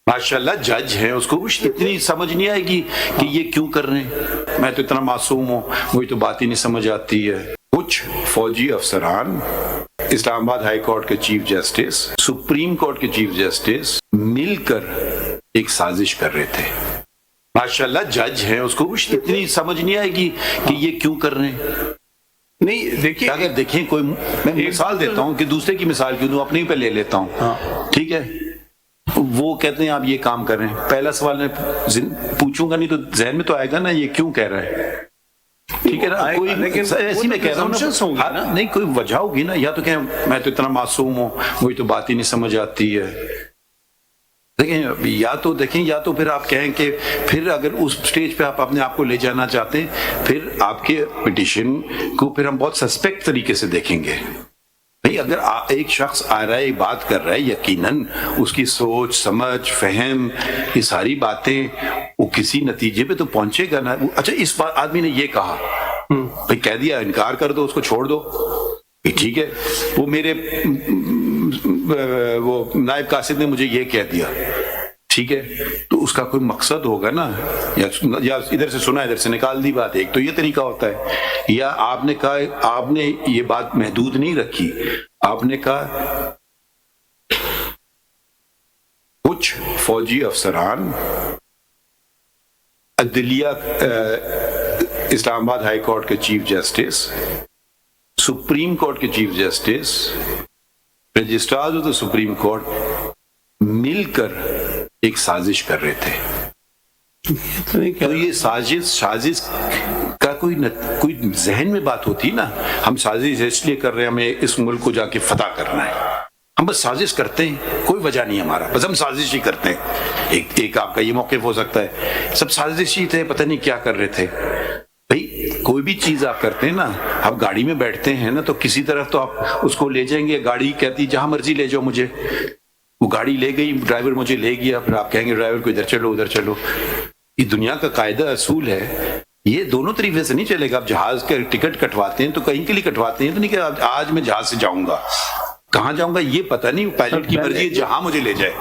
ماشاءاللہ جج ہیں، اس کو کچھ اتنی سمجھ نہیں آئے گی کہ یہ کیوں کر رہے ہیں، میں تو اتنا معصوم ہوں، وہی تو بات ہی نہیں سمجھ آتی ہے۔ کچھ فوجی افسران، اسلام آباد ہائی کورٹ کے چیف جسٹس، سپریم کورٹ کے چیف جسٹس مل کر ایک سازش کر رہے تھے۔ ماشاءاللہ جج ہیں، اس کو کچھ اتنی سمجھ نہیں آئے گی کہ یہ کیوں کر رہے ہیں۔ نہیں دیکھیے، اگر دیکھیں کوئی، میں مثال دیتا ہوں کہ دوسرے کی مثال کیوں دوں، اپنے ہی پہ لے لیتا ہوں، ٹھیک ہے؟ وہ کہتے ہیں آپ یہ کام کر رہے ہیں، پہلا سوال میں پوچھوں گا نہیں تو ذہن میں تو آئے گا نا یہ کیوں کہہ رہا ہے، ٹھیک ہے نا؟ کوئی ایسی میں کہہ رہا ہوں نا، نہیں کوئی وجہ ہوگی نا، یا تو کہ میں تو اتنا معصوم ہوں، وہی تو بات ہی نہیں سمجھ آتی ہے۔ دیکھیں یا تو پھر آپ کہیں کہ پھر اگر اس سٹیج پہ آپ اپنے آپ کو لے جانا چاہتے ہیں، پھر آپ کے پٹیشن کو پھر ہم بہت سسپیکٹ طریقے سے دیکھیں گے۔ بھئی اگر ایک شخص آ رہا ہے بات کر رہا ہے، یقیناً اس کی سوچ سمجھ فہم یہ ساری باتیں وہ کسی نتیجے پہ تو پہنچے گا نا۔ اچھا اس بات آدمی نے یہ کہا، بھئی کہہ دیا انکار کر دو، اس کو چھوڑ دو، ٹھیک ہے، وہ میرے وہ نائب قاصد نے مجھے یہ کہہ دیا، ٹھیک ہے، تو اس کا کوئی مقصد ہوگا نا، یا ادھر سے سنا ادھر سے نکال دی بات۔ ایک تو یہ طریقہ ہوتا ہے، یا آپ نے کہا، آپ نے یہ بات محدود نہیں رکھی، آپ نے کہا کچھ فوجی افسران عدلیہ اسلام آباد ہائی کورٹ کے چیف جسٹس، سپریم کورٹ کے chief justice, registrar of the supreme court مل کر ایک سازش کر رہے تھے۔ تو یہ سازش کا کوئی ذہن میں بات ہوتی نا، ہم سازش اس لیے کر رہے ہیں ہمیں اس ملک کو جا کے فتح کرنا ہے، ہم بس سازش کرتے ہیں، کوئی وجہ نہیں ہمارا، بس ہم سازش ہی کرتے ہیں۔ ایک آپ کا یہ موقف ہو سکتا ہے، سب سازش ہی تھے، پتہ نہیں کیا کر رہے تھے۔ بھئی کوئی بھی چیز آپ کرتے ہیں نا، آپ گاڑی میں بیٹھتے ہیں نا، تو کسی طرف تو آپ اس کو لے جائیں گے، گاڑی کہتی جہاں مرضی لے جاؤ مجھے، وہ گاڑی لے گئی، ڈرائیور مجھے لے گیا، پھر آپ کہیں گے ڈرائیور کو ادھر چلو ادھر چلو۔ یہ دنیا کا قاعدہ اصول ہے، یہ دونوں طریقے سے نہیں چلے گا۔ آپ جہاز کا ٹکٹ کٹواتے ہیں تو کہیں کے لیے کٹواتے ہیں، تو نہیں کہ آج میں جہاز سے جاؤں گا، کہاں جاؤں گا یہ پتہ نہیں، پائلٹ کی مرضی ہے، جہاں مجھے لے جائے۔